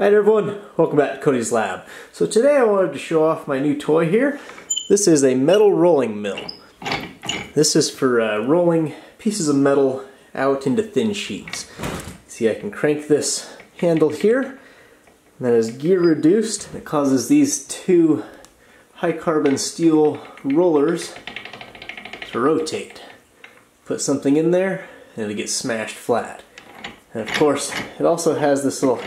Hi everyone, welcome back to Cody's Lab. So today I wanted to show off my new toy here. This is a metal rolling mill. This is for rolling pieces of metal out into thin sheets. See, I can crank this handle here, and that is gear reduced. It causes these two high carbon steel rollers to rotate. Put something in there and it'll get smashed flat. And of course, it also has this little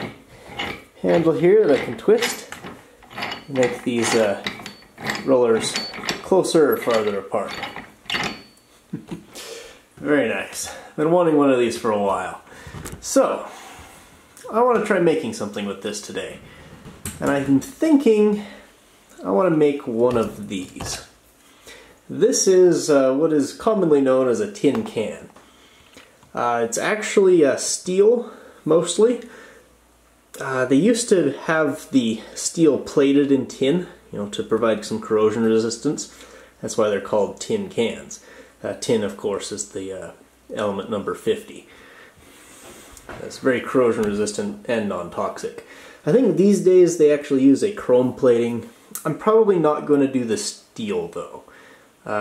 handle here that I can twist and make these rollers closer or farther apart. Very nice. Been wanting one of these for a while. So, I want to try making something with this today. And I'm thinking I want to make one of these. This is what is commonly known as a tin can. It's actually steel, mostly. They used to have the steel plated in tin, to provide some corrosion resistance. That's why they're called tin cans. Tin, of course, is the element number 50. It's very corrosion resistant and non-toxic. I think these days they actually use a chrome plating. I'm probably not going to do the steel though.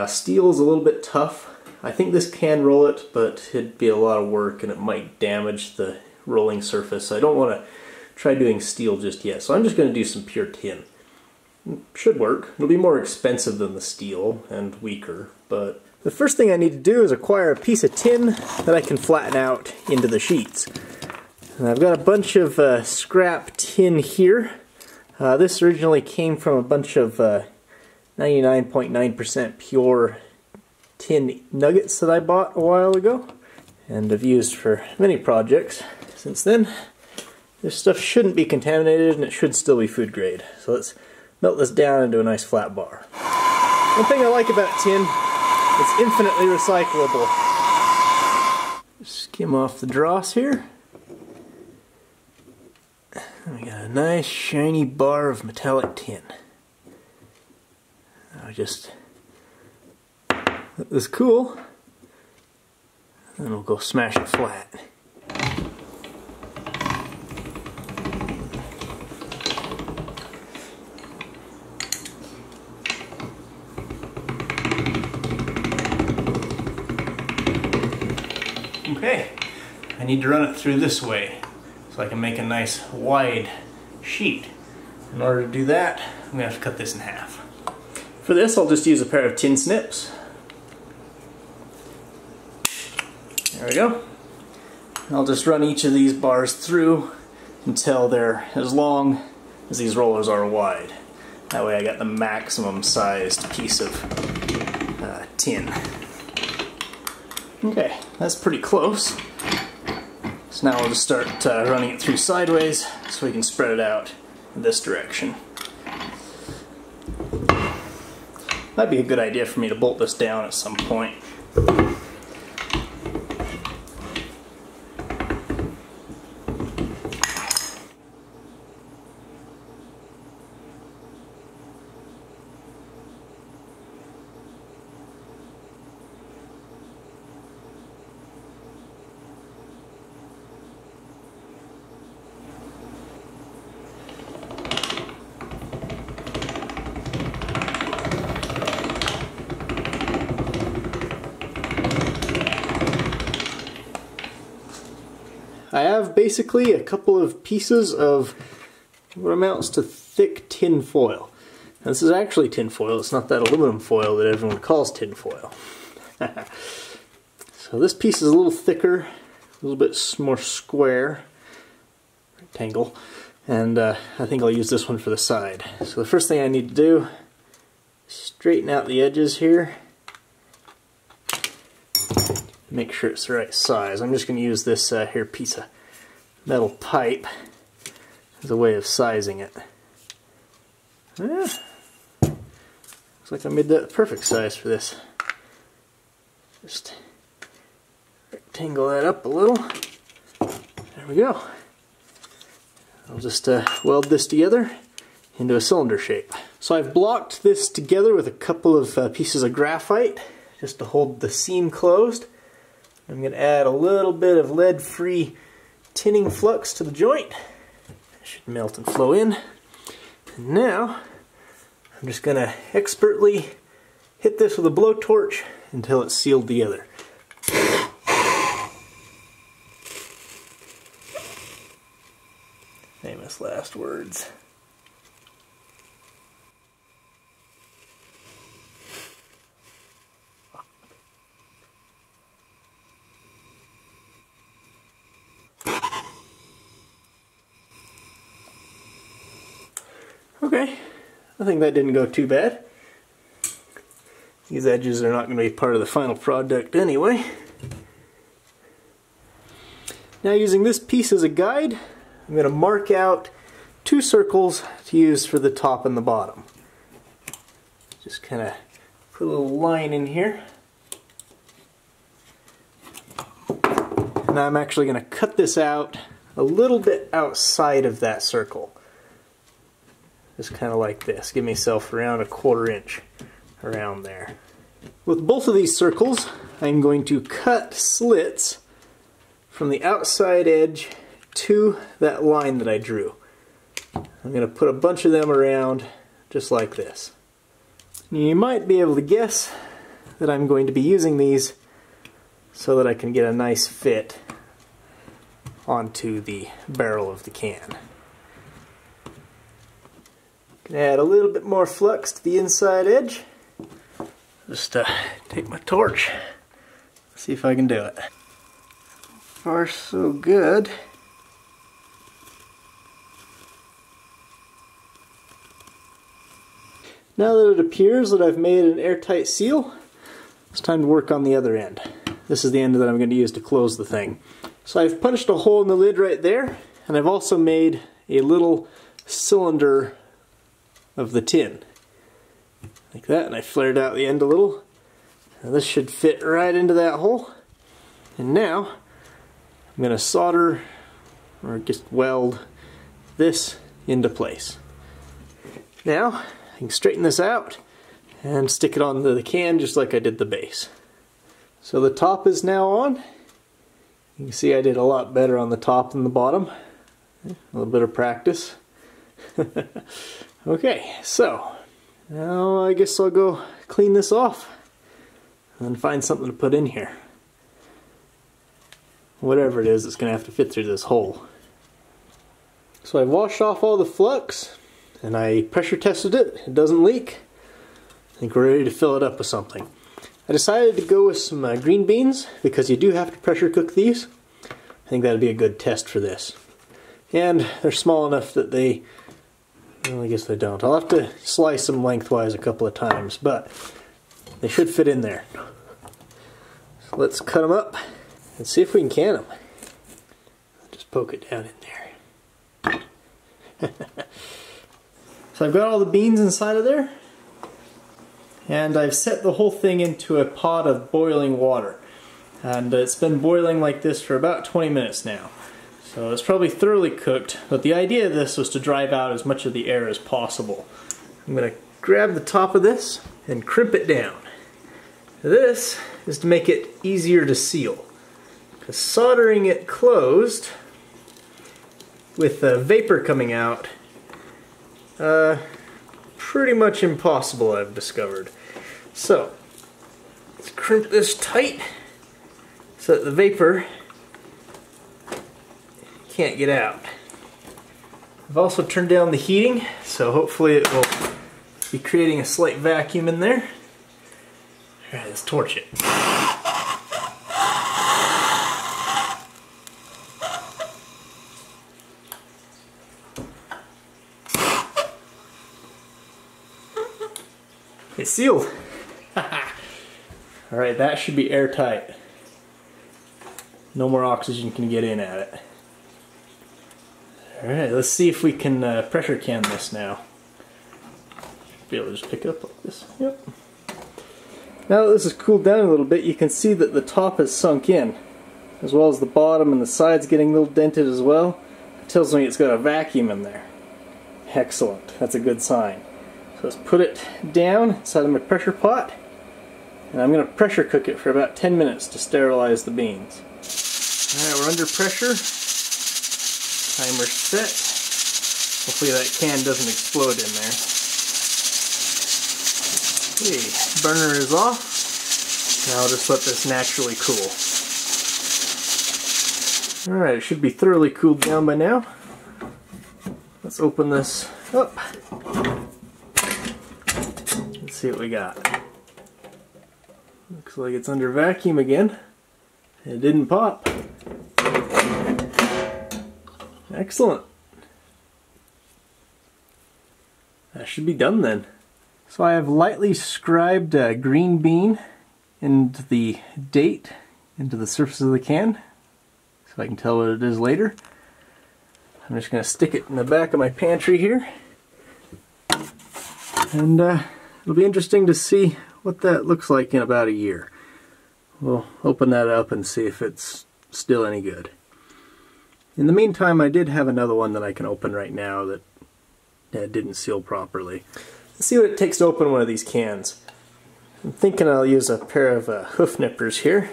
Steel is a little bit tough. I think this can roll it, but it'd be a lot of work and it might damage the rolling surface. I don't want to try doing steel just yet, so I'm just going to do some pure tin. Should work. It'll be more expensive than the steel and weaker, but the first thing I need to do is acquire a piece of tin that I can flatten out into the sheets. And I've got a bunch of scrap tin here. This originally came from a bunch of 99.9% pure tin nuggets that I bought a while ago and have used for many projects since then. This stuff shouldn't be contaminated and it should still be food grade. So let's melt this down into a nice flat bar. One thing I like about tin, it's infinitely recyclable. Skim off the dross here. And we got a nice shiny bar of metallic tin. Now just let this cool, and then we'll go smash it flat. Okay, I need to run it through this way so I can make a nice wide sheet. In order to do that, I'm going to have to cut this in half. For this, I'll just use a pair of tin snips. There we go. I'll just run each of these bars through until they're as long as these rollers are wide. That way I got the maximum sized piece of tin. Okay, that's pretty close. So now we'll just start running it through sideways so we can spread it out in this direction. Might be a good idea for me to bolt this down at some point. I have basically a couple of pieces of what amounts to thick tin foil. Now, this is actually tin foil, it's not that aluminum foil that everyone calls tin foil. So this piece is a little thicker, a little bit more square, rectangle, and I think I'll use this one for the side. So the first thing I need to do is straighten out the edges here. Make sure it's the right size. I'm just going to use this here piece of metal pipe as a way of sizing it. Looks like I made that the perfect size for this. Just rectangle that up a little. There we go. I'll just weld this together into a cylinder shape. So I've blocked this together with a couple of pieces of graphite just to hold the seam closed. I'm going to add a little bit of lead-free tinning flux to the joint, It should melt and flow in. And now I'm just going to expertly hit this with a blowtorch until it's sealed together. Famous last words. Okay, I think that didn't go too bad. These edges are not going to be part of the final product anyway. Now, using this piece as a guide, I'm going to mark out 2 circles to use for the top and the bottom. Just kind of put a little line in here. And I'm actually going to cut this out a little bit outside of that circle. Just kind of like this. Give myself around a 1/4 inch around there. With both of these circles, I'm going to cut slits from the outside edge to that line that I drew. I'm going to put a bunch of them around just like this. You might be able to guess that I'm going to be using these so that I can get a nice fit onto the barrel of the can. Add a little bit more flux to the inside edge. Just take my torch, see if I can do it. Far so good. Now that it appears that I've made an airtight seal, it's time to work on the other end. This is the end that I'm going to use to close the thing. So I've punched a hole in the lid right there, and I've also made a little cylinder of the tin. Like that, and I flared out the end a little. Now this should fit right into that hole. And now I'm going to solder, or just weld, this into place. Now I can straighten this out and stick it onto the can just like I did the base. So the top is now on. You can see I did a lot better on the top than the bottom. A little bit of practice. Okay, so now I guess I'll go clean this off and find something to put in here. Whatever it is, it's going to have to fit through this hole. So I washed off all the flux and I pressure tested it. It doesn't leak. I think we're ready to fill it up with something. I decided to go with some green beans because you do have to pressure cook these. I think that'd be a good test for this. And they're small enough that they, well, I guess they don't. I'll have to slice them lengthwise a couple of times, but they should fit in there. So let's cut them up and see if we can can them. Just poke it down in there. So I've got all the beans inside of there, and I've set the whole thing into a pot of boiling water. And it's been boiling like this for about 20 minutes now. So it's probably thoroughly cooked, but the idea of this was to drive out as much of the air as possible. I'm going to grab the top of this and crimp it down. This is to make it easier to seal. Because soldering it closed with vapor coming out, pretty much impossible, I've discovered. So let's crimp this tight so that the vapor can't get out. I've also turned down the heating, so hopefully it will be creating a slight vacuum in there. Alright, let's torch it. It's sealed. Alright, that should be airtight. No more oxygen can get in at it. Alright, let's see if we can pressure can this now. Be able to just pick it up like this. Yep. Now that this has cooled down a little bit, you can see that the top has sunk in, as well as the bottom, and the sides getting a little dented as well. It tells me it's got a vacuum in there. Excellent. That's a good sign. So let's put it down inside of my pressure pot, and I'm going to pressure cook it for about 10 minutes to sterilize the beans. Alright, we're under pressure. Timer set. Hopefully that can doesn't explode in there. Okay, burner is off. Now I'll just let this naturally cool. Alright, it should be thoroughly cooled down by now. Let's open this up. Let's see what we got. Looks like it's under vacuum again. It didn't pop. Excellent. That should be done then. So I have lightly scribed a green bean into the date into the surface of the can so I can tell what it is later. I'm just going to stick it in the back of my pantry here, and it'll be interesting to see what that looks like in about a year. We'll open that up and see if it's still any good. In the meantime, I did have another one that I can open right now that didn't seal properly. Let's see what it takes to open one of these cans. I'm thinking I'll use a pair of hoof nippers here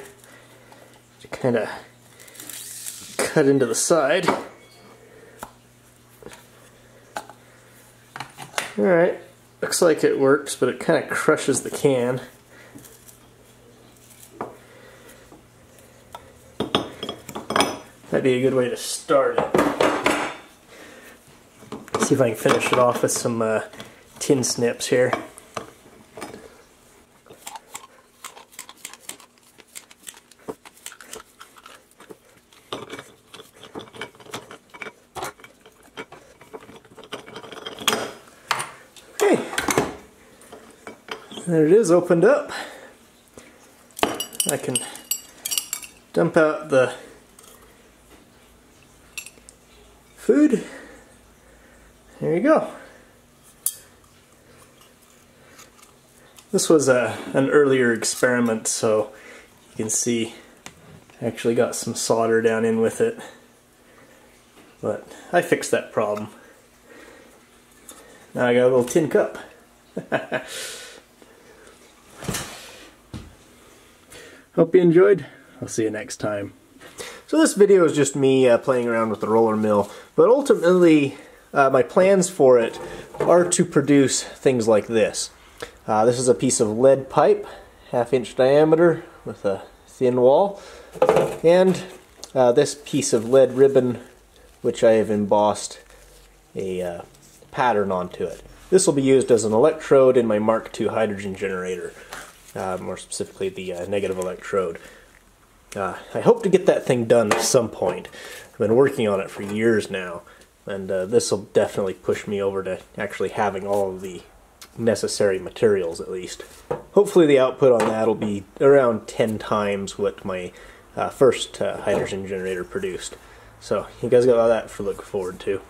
to kind of cut into the side. Alright, looks like it works, but it kind of crushes the can. That'd be a good way to start it. See if I can finish it off with some tin snips here. Okay, there it is, opened up. I can dump out the food. There you go. This was an earlier experiment, so you can see I actually got some solder down in with it. But I fixed that problem. Now I got a little tin cup. Hope you enjoyed. I'll see you next time. So this video is just me playing around with the roller mill, but ultimately my plans for it are to produce things like this. This is a piece of lead pipe, 1/2 inch diameter with a thin wall, and this piece of lead ribbon which I have embossed a pattern onto it. This will be used as an electrode in my Mark II hydrogen generator, more specifically the negative electrode. I hope to get that thing done at some point. I've been working on it for years now, and this will definitely push me over to actually having all of the necessary materials at least. Hopefully the output on that will be around 10 times what my first hydrogen generator produced. So you guys got all that to look forward to.